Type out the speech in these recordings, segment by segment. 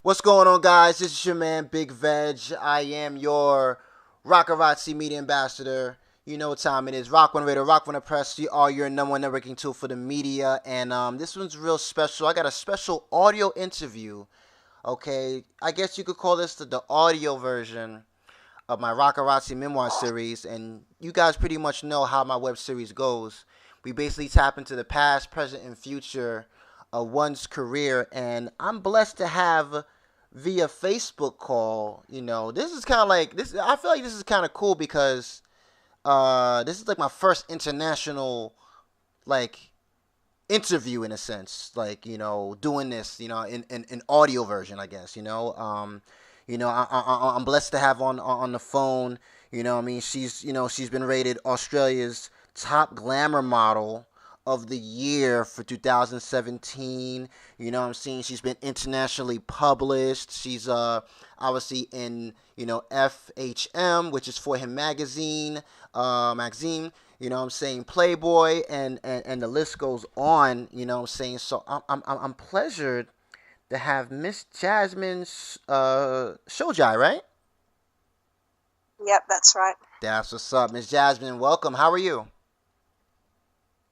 What's going on, guys? This is your man, Big Veg. I am your Rocarazzi media ambassador. You know what time it is. Rock One Radio, Rock One Press. You are your number one networking tool for the media. And this one's real special. I got a special audio interview. Okay, I guess you could call this the audio version of my Rocarazzi Memoir series. And you guys pretty much know how my web series goes. We basically tap into the past, present, and future of one's career. And I'm blessed to have via Facebook call. This is kind of like this. I feel like this is kind of cool because this is like my first international like interview in a sense. Like doing this in audio version, I guess. I'm blessed to have on the phone. I mean, she's been rated Australia's top glamour model of the year for 2017. I'm seeing she's been internationally published. She's obviously in FHM, which is For Him magazine, Maxim. I'm saying Playboy, and the list goes on. I'm saying, so I'm pleasured to have Miss Jasmin Shojai, right? Yep, that's right. That's what's up, Miss Jasmin. Welcome. How are you?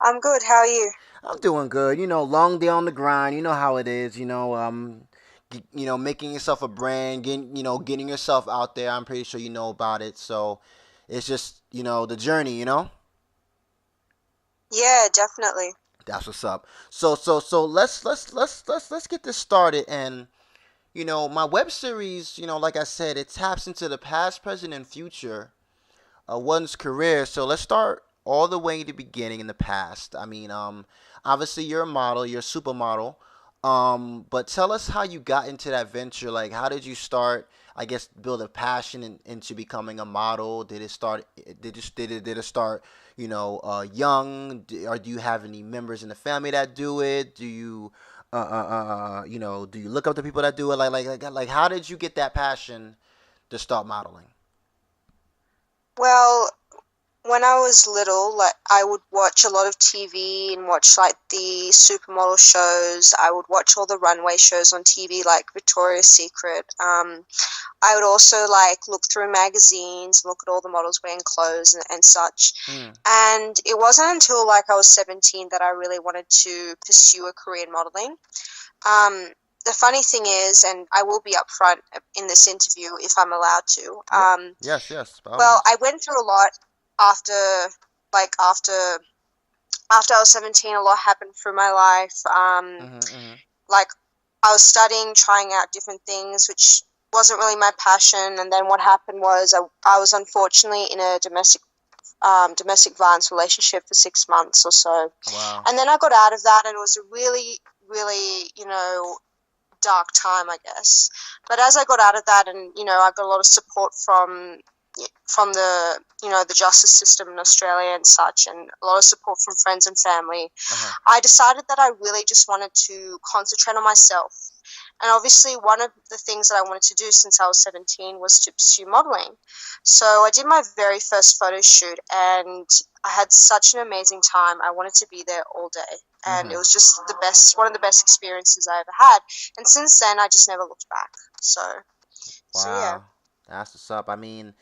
I'm good. How are you? I'm doing good. Long day on the grind. You know how it is. Making yourself a brand, getting yourself out there. I'm pretty sure you know about it. So it's just, the journey. Yeah, definitely. That's what's up. So let's get this started. And my web series, like I said, it taps into the past, present, and future of one's career. So let's start all the way at the beginning in the past. I mean, obviously you're a model, you're a supermodel. But tell us how you got into that venture. Like, how did you start? I guess build a passion into becoming a model. Did it start? Did it start? Young, or do you have any members in the family that do it? Do you, do you look up to people that do it? Like, how did you get that passion to start modeling? Well, when I was little, like I would watch a lot of TV and watch like the supermodel shows. I would watch all the runway shows on TV, like Victoria's Secret. I would also like look through magazines, look at all the models wearing clothes and such. Mm. And it wasn't until like I was 17 that I really wanted to pursue a career in modeling. Um, the funny thing is, and I will be upfront in this interview if I'm allowed to. Yeah. Yes, by all Well, means. I went through a lot after, like after I was 17. A lot happened through my life. Mm-hmm. Like I was studying, trying out different things, which wasn't really my passion. And then what happened was I was unfortunately in a domestic violence relationship for 6 months or so. Wow. And then I got out of that, and it was a really, really, dark time, I guess. But as I got out of that, and I got a lot of support from the justice system in Australia and such, and a lot of support from friends and family, Uh-huh. I decided that I really just wanted to concentrate on myself. And obviously, one of the things that I wanted to do since I was 17 was to pursue modeling. So I did my very first photo shoot, and I had such an amazing time. I wanted to be there all day. And Mm-hmm. it was just the best, one of the best experiences I ever had. And since then, I just never looked back. So yeah. Wow. That's what's up. I mean,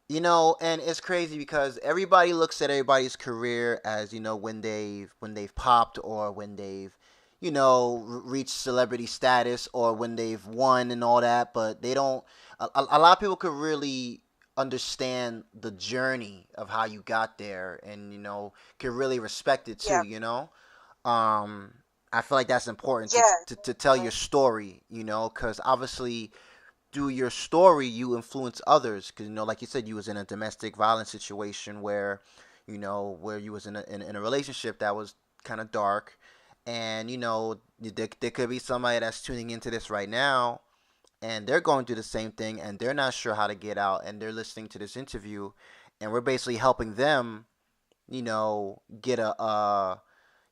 and it's crazy because everybody looks at everybody's career as, when they've popped, or when they've, reached celebrity status, or when they've won and all that, but they don't. A lot of people could really understand the journey of how you got there, and can really respect it too. Yeah. Um, I feel like that's important to Yeah. to tell your story. Because obviously through your story you influence others, because like you said, you was in a domestic violence situation where where you was in a relationship that was kind of dark. And there could be somebody that's tuning into this right now, and they're going through the same thing, and they're not sure how to get out, and they're listening to this interview, and we're basically helping them get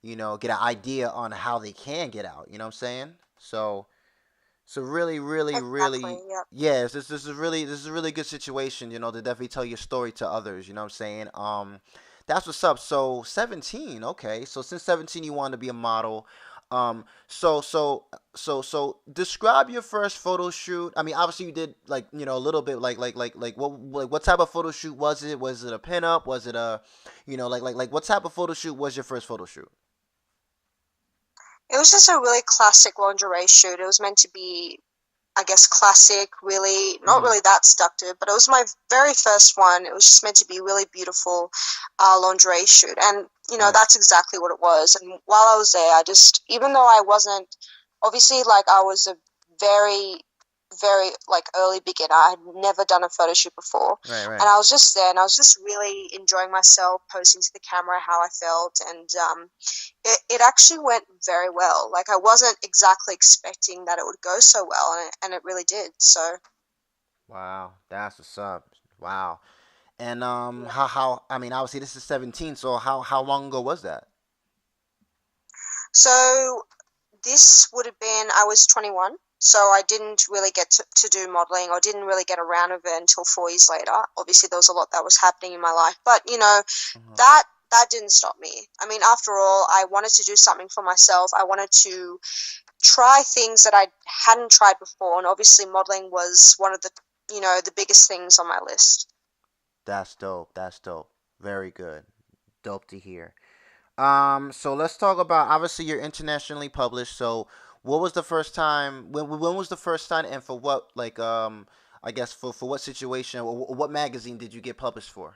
get an idea on how they can get out. You know what I'm saying? So really, really, Exactly. really, Yeah. yes, this is a really good situation, to definitely tell your story to others, you know what I'm saying? That's what's up. So 17, okay. So since 17 you wanted to be a model. So describe your first photo shoot. I mean, obviously you did like a little bit what type of photo shoot was it? Was it a pinup? Was it a what type of photo shoot was your first photo shoot? It was just a really classic lingerie shoot. It was meant to be, I guess, classic, really, not Mm-hmm. really that seductive, but it was my very first one. It was just meant to be really beautiful lingerie shoot. And, Nice. that's exactly what it was. And while I was there, even though I wasn't, obviously, like, I was a very, very, like, early beginner. I had never done a photo shoot before. Right. And Right. I was just there and I was just really enjoying myself, posing to the camera how I felt. And it actually went very well. Like I wasn't exactly expecting that it would go so well, and it really did. So Wow. That's what's up. Wow. And yeah. how I mean, obviously this is 17. So how long ago was that? So this would have been I was 21. So I didn't really get to do modeling or didn't really get around with it until 4 years later. Obviously there was a lot that was happening in my life. But Uh-huh. that that didn't stop me. I mean, after all, I wanted to do something for myself. I wanted to try things that I hadn't tried before, and obviously modeling was one of the biggest things on my list. That's dope. That's dope. Very good. Dope to hear. So let's talk about obviously you're internationally published. So what was the first time? When was the first time, and for what I guess for what situation or what magazine did you get published for?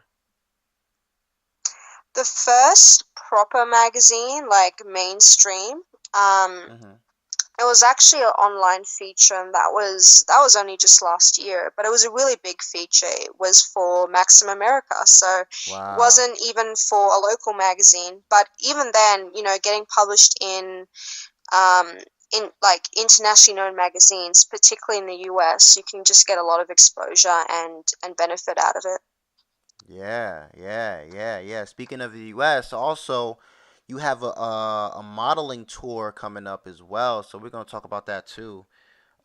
The first proper magazine, like mainstream, Mm-hmm. it was actually an online feature, and that was only just last year, but it was a really big feature. It was for Maxim America, so it Wow. wasn't even for a local magazine. But even then, getting published um, in like internationally known magazines, particularly in the US, you can just get a lot of exposure and benefit out of it. Yeah. Speaking of the U.S., also you have a modeling tour coming up as well. So we're gonna talk about that too.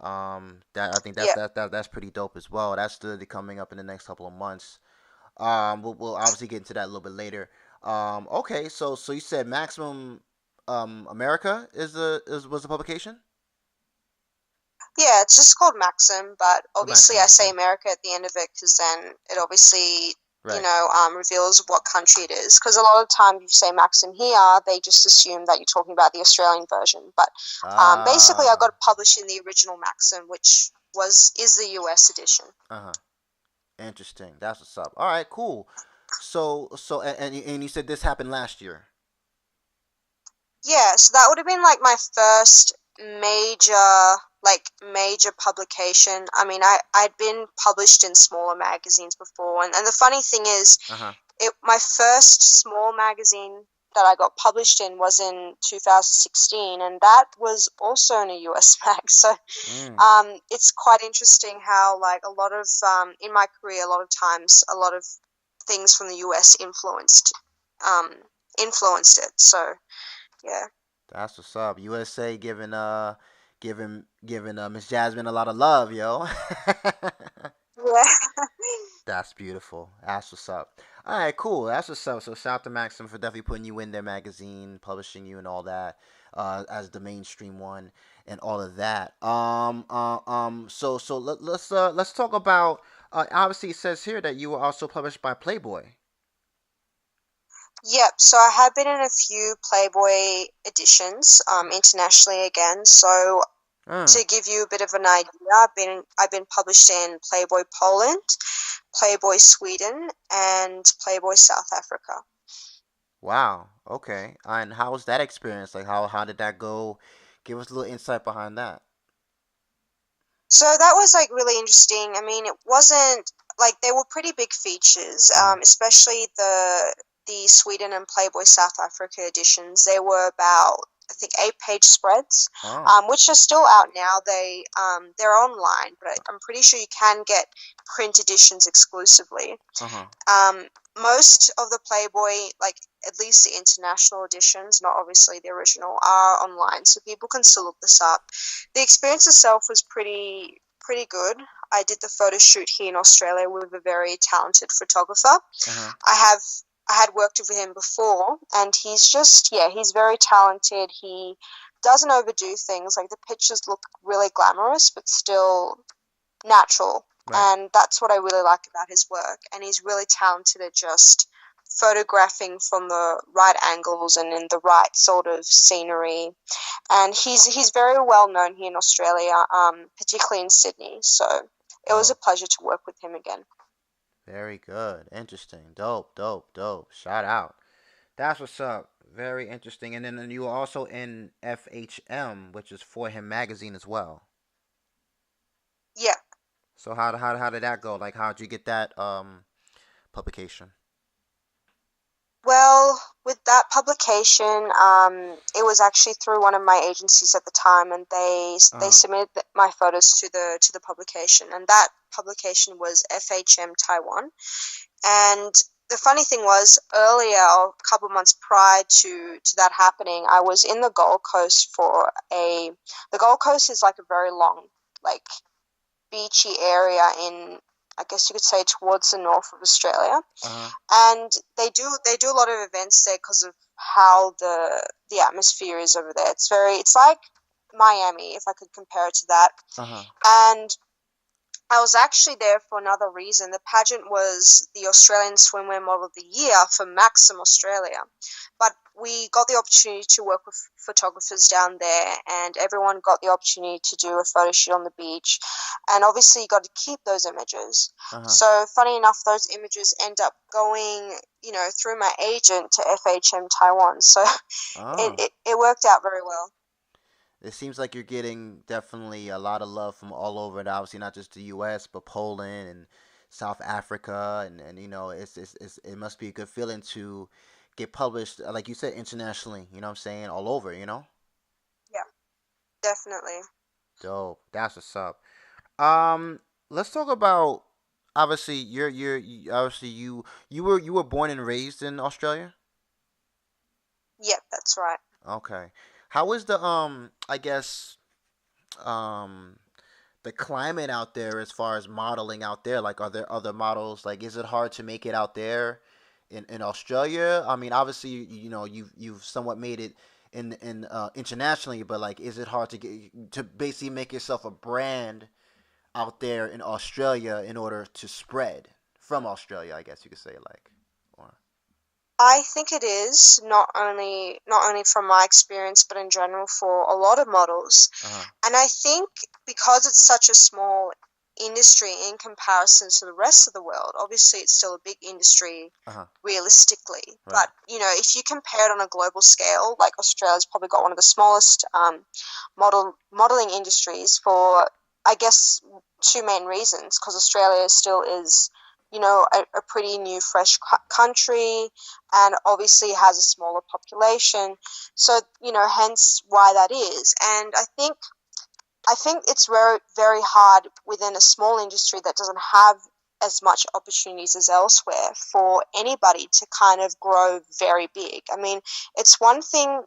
That I think Yeah. that's pretty dope as well. That's the coming up in the next couple of months. We'll obviously get into that a little bit later. Okay, so you said Maximum America was the publication? Yeah, it's just called Maxim, but Oh, obviously Maxim, I say Maxim. America at the end of it because then it obviously, Right. reveals what country it is. Because a lot of times you say Maxim here, they just assume that you're talking about the Australian version. But basically, I Ah. got published in the original Maxim, which is the US edition. Uh-huh. Interesting. That's what's up. All right, cool. And you said this happened last year. Yeah, so that would have been like my first major publication. I mean, I'd been published in smaller magazines before, and the funny thing is, Uh-huh. my first small magazine that I got published in was in 2016, and that was also in a US mag. So Mm. it's quite interesting how, like, a lot of in my career, a lot of times, a lot of things from the US um, influenced it. So yeah. That's what's up. USA giving Miss Jasmine a lot of love, yo. Yeah. That's beautiful. That's what's up. All right, cool. That's what's up. So shout out to Maxim for definitely putting you in their magazine, publishing you, and all that, as the mainstream one, and all of that. So let's talk about. Obviously, it says here that you were also published by Playboy. Yep, so I have been in a few Playboy editions, internationally again. So Uh, to give you a bit of an idea, I've been published in Playboy Poland, Playboy Sweden, and Playboy South Africa. wow. Okay. And how was that experience? Like, how did that go? Give us a little insight behind that. So that was like really interesting. I mean, it wasn't like they were pretty big features, Mm-hmm. especially the Sweden and Playboy South Africa editions. They were about, I think, 8-page spreads, Oh. which are still out now. They're online, but I'm pretty sure you can get print editions exclusively. Uh-huh. Um, Most of the Playboy, like at least the international editions, not obviously the original, are online, so people can still look this up. The experience itself was pretty good. I did the photo shoot here in Australia with a very talented photographer. Uh-huh. I have I had worked with him before, and he's just, yeah, he's very talented. He doesn't overdo things. Like, the pictures look really glamorous, but still natural. Right. And that's what I really like about his work. And he's really talented at just photographing from the right angles and in the right sort of scenery. And he's very well known here in Australia, particularly in Sydney. So it was a Dope. pleasure to work with him again. Very good. Interesting. Dope. Dope. Dope. Shout out. That's what's up. Very interesting. And then you were also in FHM, which is For Him magazine as well. Yeah. So how did that go? Like how'd you get that publication? Well, with that publication, it was actually through one of my agencies at the time, and they Uh submitted my photos to the publication, and that publication was FHM Taiwan. And the funny thing was, earlier, a couple months prior to that happening, I was in the Gold Coast for a. The Gold Coast is like a very long, like, beachy area in, I guess you could say, towards the north of Australia, huh. and they do a lot of events there because of how the atmosphere is over there. It's like Miami, if I could compare it to that. Uh huh. And I was actually there for another reason. The pageant was the Australian Swimwear Model of the Year for Maxim Australia. But we got the opportunity to work with photographers down there, and everyone got the opportunity to do a photo shoot on the beach. And obviously, you got to keep those images. Uh huh. So, funny enough, those images end up going, through my agent to FHM Taiwan. So, Oh. it worked out very well. It seems like you're getting definitely a lot of love from all over, and obviously not just the U.S. but Poland and South Africa, and it must be a good feeling to get published, like you said, internationally. You know what I'm saying, all over. Yeah, definitely. Dope. That's what's up. Um, let's talk about obviously obviously you were born and raised in Australia. Yep, that's right. Okay. How is the I guess um the climate out there as far as modeling out there? Like, are there other models? Like, is it hard to make it out there in Australia? I mean, obviously, you've somewhat made it in internationally, but like, is it hard to get to basically make yourself a brand out there in Australia in order to spread from Australia? I guess you could say like, or I think it is not only from my experience, but in general for a lot of models. uh huh, And I think because it's such a small industry in comparison to the rest of the world, obviously it's still a big industry uh huh, realistically. right, But if you compare it on a global scale, like Australia's probably got one of the smallest modeling industries for, I guess, two main reasons. Because Australia still is, a pretty new, fresh country, and obviously has a smaller population. So, hence why that is. And I think it's very, very hard within a small industry that doesn't have as much opportunities as elsewhere for anybody to kind of grow very big. I mean, it's one thing,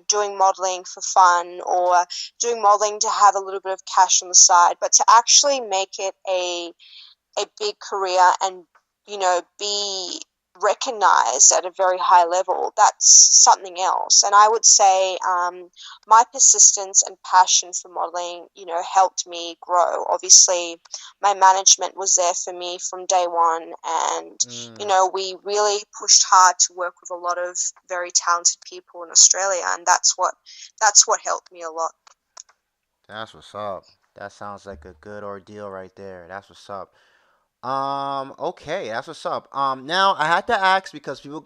doing modeling for fun or doing modeling to have a little bit of cash on the side, but to actually make it a big career and be recognized at a very high level, that's something else. And I would say my persistence and passion for modeling helped me grow. Obviously, my management was there for me from day one, and mm, we really pushed hard to work with a lot of very talented people in Australia, and that's what helped me a lot. that's what's up. That sounds like a good ordeal right there. That's what's up. Okay, that's what's up. Now I had to ask because they're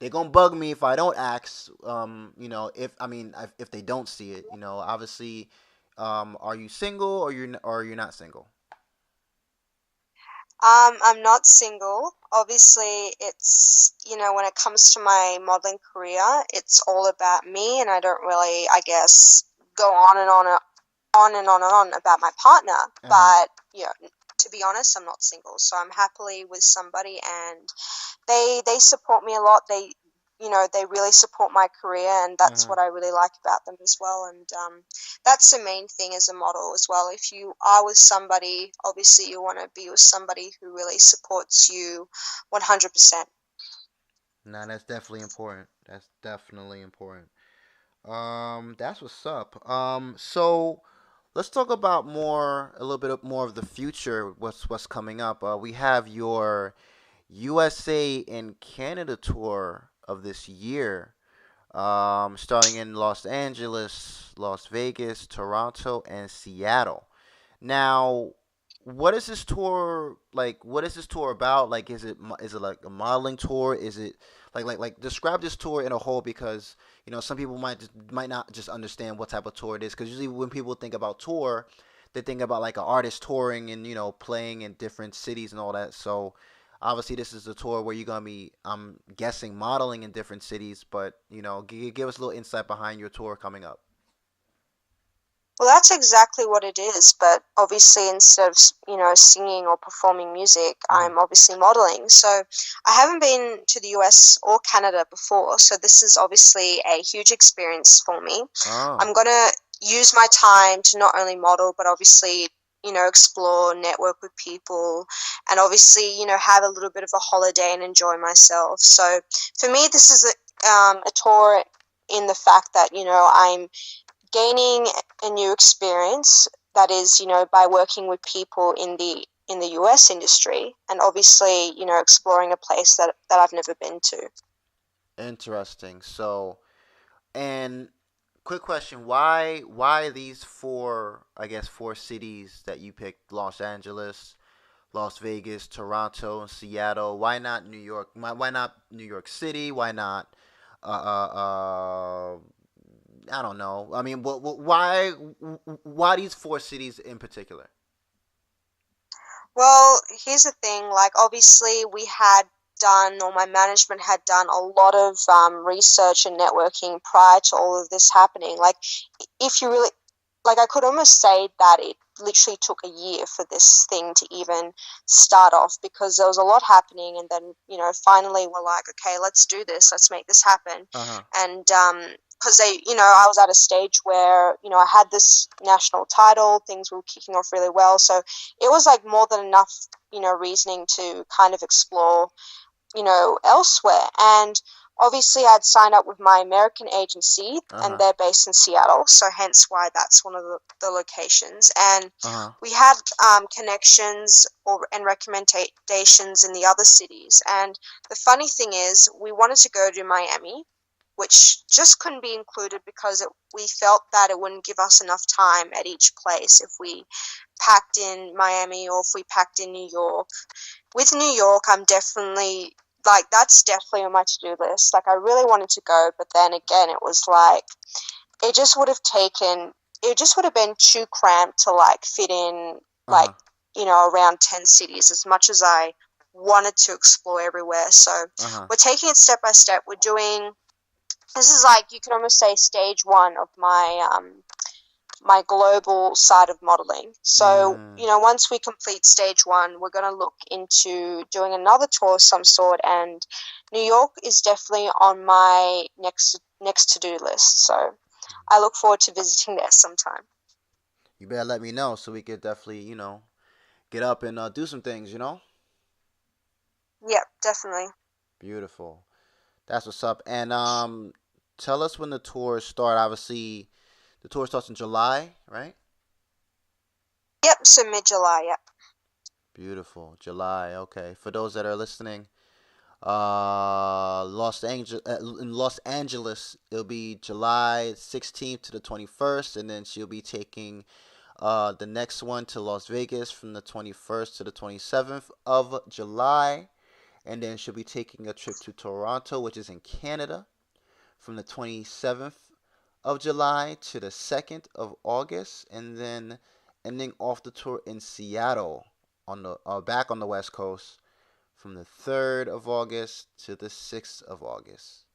gonna bug me if I don't ask. If I mean if they don't see it, obviously, are you single or you're not single? I'm not single. Obviously, it's, when it comes to my modeling career, it's all about me, and I don't really, I guess, go on and on and on about my partner. Uh huh. But, to be honest, I'm not single, so I'm happily with somebody, and they support me a lot. They really support my career, and Uh that's huh. what I really like about them as well. And that's the main thing as a model as well. If you are with somebody, obviously you want to be with somebody who really supports you 100%. Nah, that's definitely important. That's definitely important. That's what's up. So let's talk about a little bit more of the future. What's coming up? We have your USA and Canada tour of this year. Starting in Los Angeles, Las Vegas, Toronto, and Seattle. Now, what is this tour like? What is this tour about? Like, is it like a modeling tour? Is it like describe this tour in a whole because some people might not just understand what type of tour it is because usually when people think about tour, they think about like an artist touring and playing in different cities and all that. So obviously this is a tour where you're gonna be, I'm guessing, modeling in different cities. But give us a little insight behind your tour coming up. Well, that's exactly what it is, but obviously instead of, singing or performing music, Hmm. I'm obviously modeling. So I haven't been to the US or Canada before, so this is obviously a huge experience for me. Oh. I'm gonna use my time to not only model, but obviously, explore, network with people, and obviously, have a little bit of a holiday and enjoy myself. So for me, this is a tour in the fact that, I'm gaining a new experience that is, by working with people in the US industry and obviously, exploring a place that I've never been to. Interesting. So, and quick question, why these four, I guess four cities that you picked: Los Angeles, Las Vegas, Toronto, and Seattle? Why not New York? Why not New York City? Why not I don't know. I mean, why these four cities in particular? Well, here's the thing, like obviously we had done, or my management had done a lot of research and networking prior to all of this happening. Like if you really, like I could almost say that it literally took a year for this thing to even start off because there was a lot happening, and then finally we're like, okay, let's do this, let's make this happen. Uh-huh. And because I was at a stage where I had this national title, things were kicking off really well, so it was like more than enough reasoning to kind of explore elsewhere. And obviously, I'd signed up with my American agency, and Uh-huh. they're based in Seattle, so hence why that's one of the locations. And Uh-huh. we had connections and recommendations in the other cities. And the funny thing is, we wanted to go to Miami, which just couldn't be included because we felt that it wouldn't give us enough time at each place if we packed in Miami or if we packed in New York. With New York, I'm definitely like that's definitely on my to-do list. Like I really wanted to go, but then again, it was like it just would have taken it just would have been too cramped to like fit in like Uh-huh. around 10 cities as much as I wanted to explore everywhere. So Uh-huh. we're taking it step by step. We're doing this is like you could almost say stage one of my global side of modeling. So, Mm. once we complete stage one, we're going to look into doing another tour of some sort. And New York is definitely on my next to do list. So, I look forward to visiting there sometime. You better let me know so we could definitely, get up and do some things. Yep, definitely. Beautiful. That's what's up. And tell us when the tours start. Obviously, the tour starts in July, right? Yep, so mid July. Yep. Beautiful. July. Okay. For those that are listening, in Los Angeles, it'll be July 16th to the 21st, and then she'll be taking the next one to Las Vegas from the 21st to the 27th of July, and then she'll be taking a trip to Toronto, which is in Canada, from the 27th of July to the 2nd of August, and then ending off the tour in Seattle on the back on the West Coast from the 3rd of August to the 6th of August.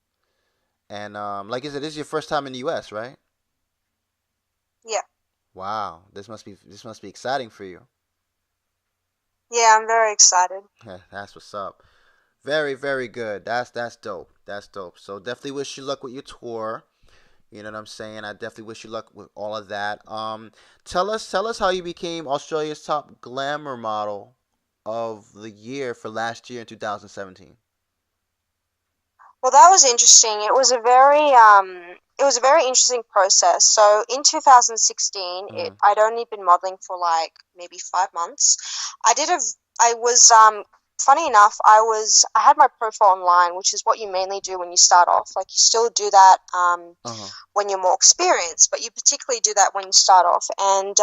And like I said, this is your first time in the U.S., right? Yep. Wow, this must be exciting for you. Yeah, I'm very excited. That's what's up. Very very good. That's dope. That's dope. So definitely wish you luck with your tour. You know what I'm saying? I definitely wish you luck with all of that. Tell us how you became Australia's top glamour model of the year for last year in 2017. Well, that was interesting. It was a very interesting process. So in 2016, Mm-hmm. I'd only been modeling for like maybe 5 months. I did a, I was, funny enough, I had my profile online, which is what you mainly do when you start off. Like you still do that, Uh-huh. when you're more experienced, but you particularly do that when you start off. And,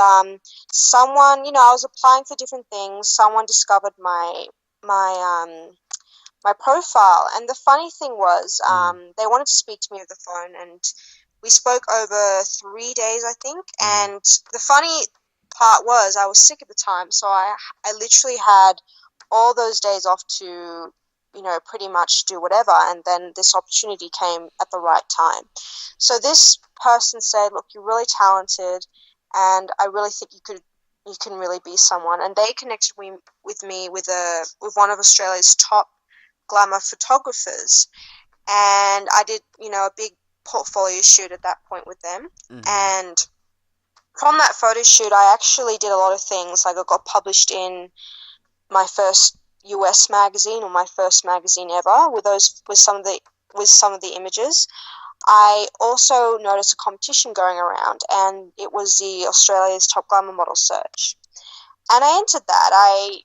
someone, I was applying for different things. Someone discovered my, my profile. And the funny thing was, Mm-hmm. they wanted to speak to me over the phone, and we spoke over 3 days, I think. Mm-hmm. And the funny part was, I was sick at the time, so I literally had all those days off to, pretty much do whatever. And then this opportunity came at the right time. So this person said, "Look, you're really talented, and I really think you can really be someone." And they connected with me with one of Australia's top glamour photographers, and I did, a big portfolio shoot at that point with them. Mm-hmm. And from that photo shoot, I actually did a lot of things. Like I got published in my first US magazine, or my first magazine ever, with some of the images. I also noticed a competition going around, and it was the Australia's Top Glamour Model Search. And I entered that.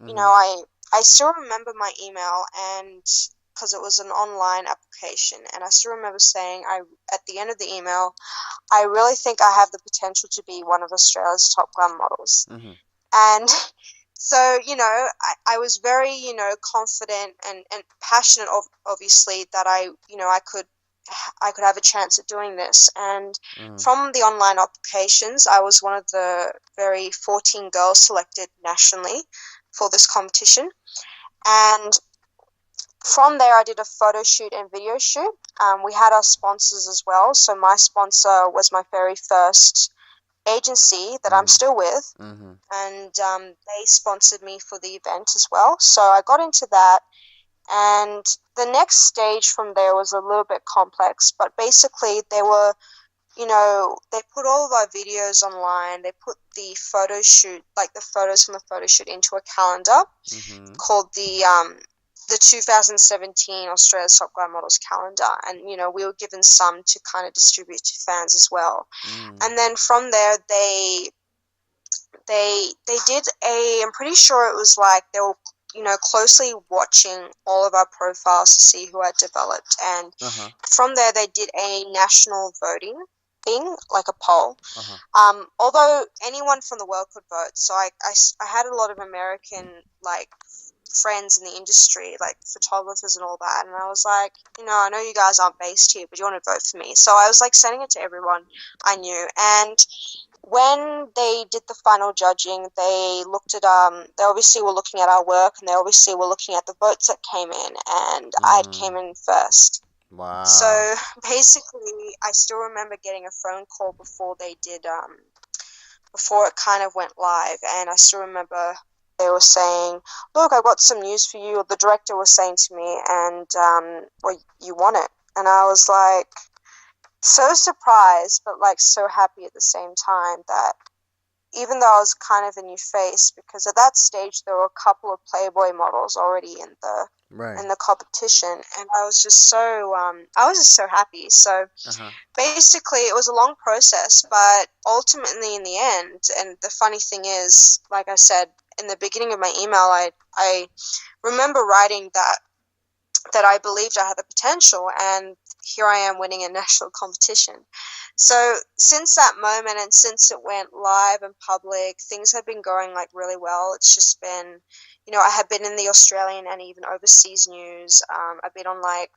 Mm-hmm. I still remember my email, and because it was an online application, and I still remember saying, at the end of the email, "I really think I have the potential to be one of Australia's top glam models." Mm-hmm. And so, I was very, confident and passionate, obviously, that I could have a chance at doing this. And Mm-hmm. from the online applications, I was one of the very 14 girls selected nationally for this competition. And from there, I did a photo shoot and video shoot. We had our sponsors as well. So my sponsor was my very first agency that I'm still with, Mm-hmm. and they sponsored me for the event as well. So I got into that, and the next stage from there was a little bit complex, but basically they put all of our videos online. They put the photo shoot, like the photos from the photo shoot, into a calendar Mm-hmm. called the 2017 Australia's Top Glam Models calendar, and we were given some to kind of distribute to fans as well. Mm-hmm. And then from there, they did a. I'm pretty sure it was like they were closely watching all of our profiles to see who had developed, and Uh-huh. from there they did a national voting thing, like a poll. Uh-huh. Although anyone from the world could vote, so I had a lot of American, like, friends in the industry, like photographers and all that, and I was like, I know you guys aren't based here, but you want to vote for me. So I was like sending it to everyone I knew. And when they did the final judging, they looked at they obviously were looking at our work, and they obviously were looking at the votes that came in, and I Mm. came in first. Wow. So basically, I still remember getting a phone call before they did before it kind of went live, and I still remember they were saying, "Look, I've got some news for you," or the director was saying to me, and well, you won it. And I was like, so surprised, but like so happy at the same time, that even though I was kind of a new face, because at that stage there were a couple of Playboy models already Right. in the competition, and I was just so happy. So Uh-huh. basically, it was a long process, but ultimately, in the end, and the funny thing is, like I said in the beginning of my email, I remember writing that I believed I had the potential, and here I am winning a national competition. So since that moment, and since it went live and public, things have been going like really well. It's just been, I have been in the Australian and even overseas news. I've been on, like,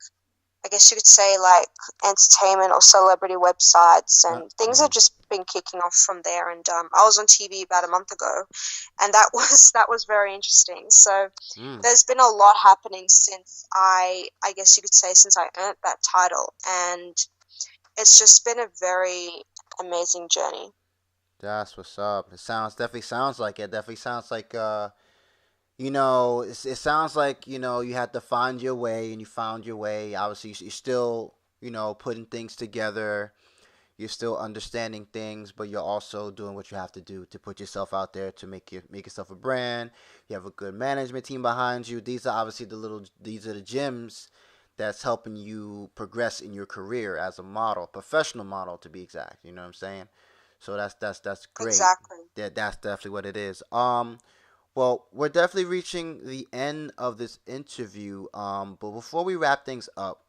I guess you could say, like, entertainment or celebrity websites, and things have just been kicking off from there. And I was on TV about a month ago, and that was very interesting. So Mm. there's been a lot happening since I guess you could say, since I earned that title, and it's just been a very amazing journey. That's what's up. Definitely sounds like it. Definitely sounds like it sounds like you had to find your way, and you found your way. Obviously, you're still putting things together. You're still understanding things, but you're also doing what you have to do to put yourself out there to make yourself a brand. You have a good management team behind you. These are obviously these are the gems that's helping you progress in your career as a model, professional model to be exact. You know what I'm saying? So that's great. Exactly. That's definitely what it is. Well, we're definitely reaching the end of this interview. But before we wrap things up,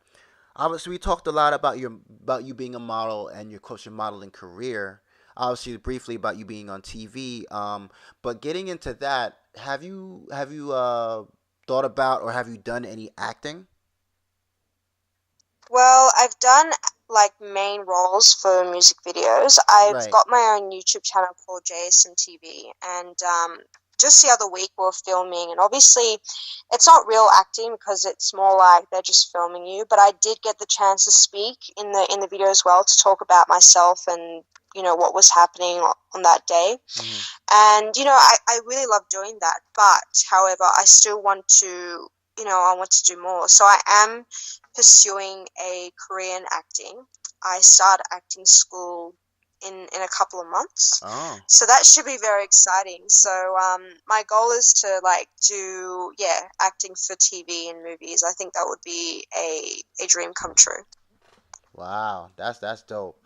obviously we talked a lot about you being a model and your coach your modeling career. Obviously, briefly about you being on TV. But getting into that, have you thought about or have you done any acting? Well, I've done like main roles for music videos. I've Right. got my own YouTube channel called JSM TV, and just the other week we are filming, and obviously it's not real acting because it's more like they're just filming you. But I did get the chance to speak in the video as well to talk about myself and what was happening on that day. Hmm. And I really love doing that, but however I still want to I want to do more, so I am pursuing a career in acting. I start acting school in a couple of months, Oh. so that should be very exciting. So my goal is to like do acting for TV and movies. I think that would be a dream come true. Wow. That's dope.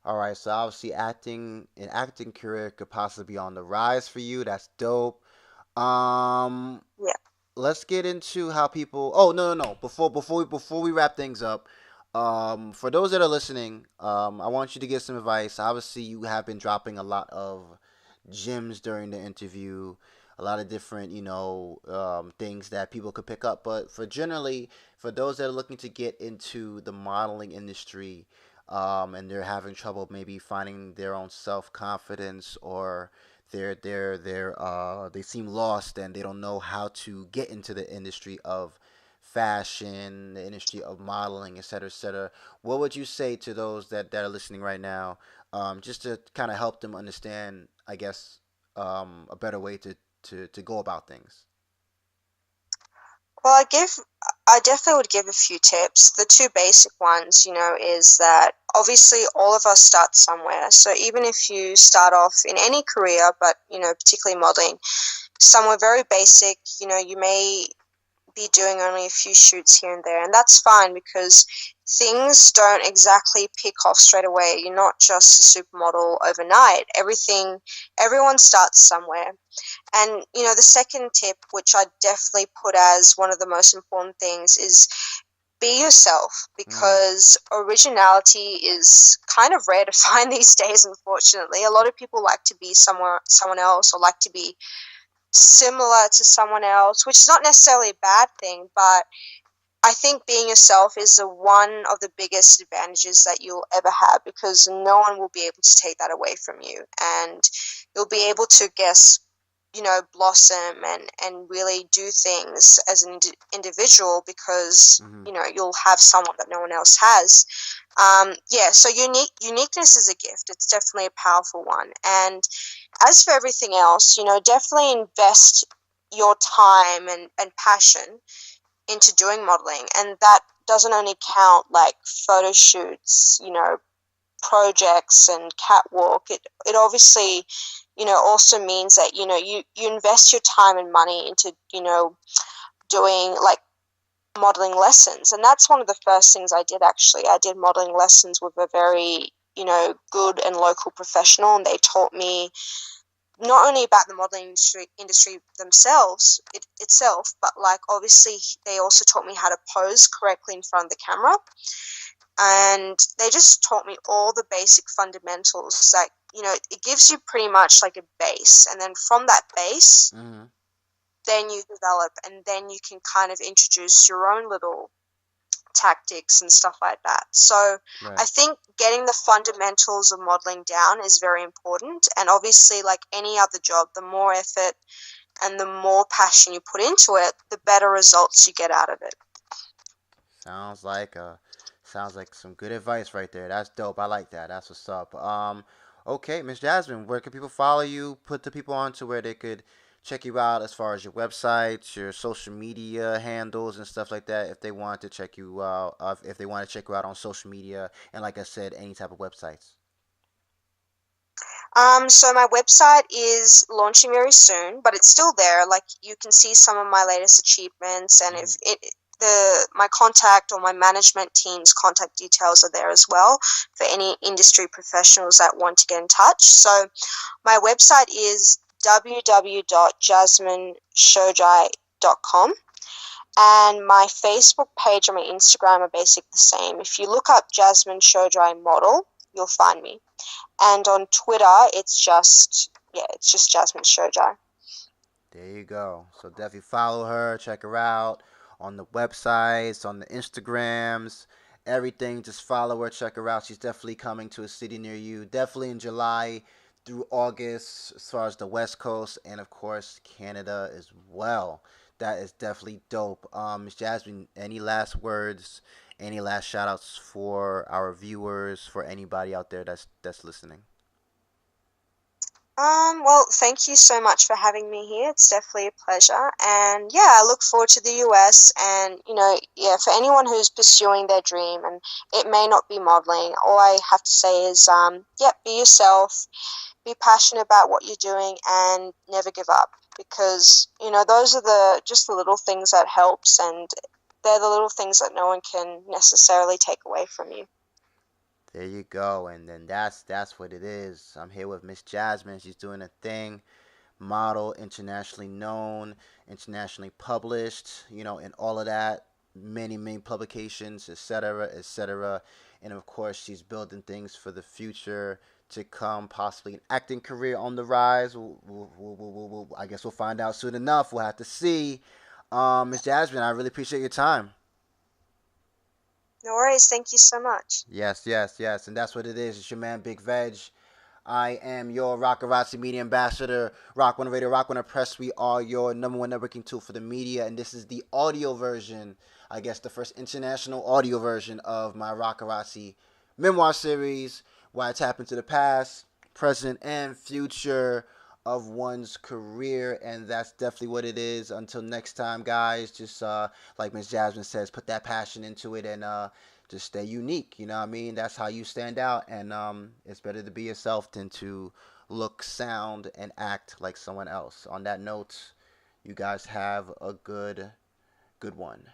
All right. So obviously, an acting career could possibly be on the rise for you. That's dope. Um, Yeah. let's get into how people. Oh, no. Before we wrap things up, for those that are listening, I want you to get some advice. Obviously, you have been dropping a lot of gems during the interview, a lot of different, things that people could pick up. But for those that are looking to get into the modeling industry, and they're having trouble maybe finding their own self confidence, or they seem lost and they don't know how to get into the industry of fashion, the industry of modeling, et cetera, et cetera. What would you say to those that are listening right now, just to kind of help them understand, I guess, a better way to go about things? Well, I definitely would give a few tips. The two basic ones, is that obviously all of us start somewhere. So even if you start off in any career, but, particularly modeling, somewhere very basic, you may be doing only a few shoots here and there, and that's fine because things don't exactly pick off straight away. You're not just a supermodel overnight. Everyone starts somewhere. And the second tip, which I definitely put as one of the most important things, is be yourself, Mm, because originality is kind of rare to find these days, unfortunately. A lot of people like to be someone else, or like to be similar to someone else, which is not necessarily a bad thing, but I think being yourself is one of the biggest advantages that you'll ever have, because no one will be able to take that away from you, and you'll be able to blossom and really do things as an individual, because mm-hmm. you'll have someone that no one else has. So uniqueness is a gift. It's definitely a powerful one. And as for everything else, definitely invest your time and passion into doing modeling, and that doesn't only count like photo shoots, projects and catwalk. It obviously, also means that you invest your time and money into doing like modeling lessons, and that's one of the first things I did. Actually, I did modeling lessons with a very good and local professional, and they taught me not only about the modeling industry themselves itself, but like obviously they also taught me how to pose correctly in front of the camera, and they just taught me all the basic fundamentals. Like it gives you pretty much like a base, and then from that base Mm-hmm. then you develop, and then you can kind of introduce your own little tactics and stuff like that. So I Right. think getting the fundamentals of modeling down is very important, and obviously like any other job, the more effort and the more passion you put into it, the better results you get out of it. Sounds like some good advice right there. That's dope. I like that. That's what's up. Okay, Miss Jasmine, where can people follow you? Put the people on to where they could check you out as far as your websites, your social media handles, and stuff like that. If they want to check you out, if they want to check you out on social media, and like I said, any type of websites. So my website is launching very soon, but it's still there. Like you can see some of my latest achievements, and Hmm. if it my contact or my management team's contact details are there as well for any industry professionals that want to get in touch. So my website is www.jasminshojai.com. And my Facebook page and my Instagram are basically the same. If you look up Jasmin Shojai Model, you'll find me. And on Twitter, it's just Jasmin Shojai. There you go. So definitely follow her, check her out on the websites, on the Instagrams, everything. Just follow her, check her out. She's definitely coming to a city near you. Definitely in July through August, as far as the West Coast, and of course Canada as well. That is definitely dope. Miss Jasmine, any last words? Any last shout outs for our viewers, for anybody out there that's listening? Well, thank you so much for having me here. It's definitely a pleasure. And yeah, I look forward to the US. And, yeah, for anyone who's pursuing their dream and it may not be modeling, all I have to say is, yeah, be yourself, be passionate about what you're doing, and never give up. Because, those are just the little things that helps, and they're the little things that no one can necessarily take away from you. There you go, and then that's what it is. I'm here with Miss Jasmine. She's doing a thing, model, internationally known, internationally published, and all of that, many publications, etc., etc. And of course, she's building things for the future to come, possibly an acting career on the rise. I guess we'll find out soon enough. We'll have to see. Miss Jasmine, I really appreciate your time. No worries. Thank you so much. Yes, yes, yes. And that's what it is. It's your man, Big Veg. I am your Rocarazzi Media Ambassador, Rock One Radio, Rock One Press. We are your number one networking tool for the media, and this is the audio version, I guess the first international audio version of my Rocarazzi Memoir series, where I tap into the past, present, and future of one's career, and that's definitely what it is. Until next time, guys, just like Miss Jasmine says, put that passion into it and just stay unique. You know what I mean? That's how you stand out, and it's better to be yourself than to look, sound, and act like someone else. On that note, you guys have a good one.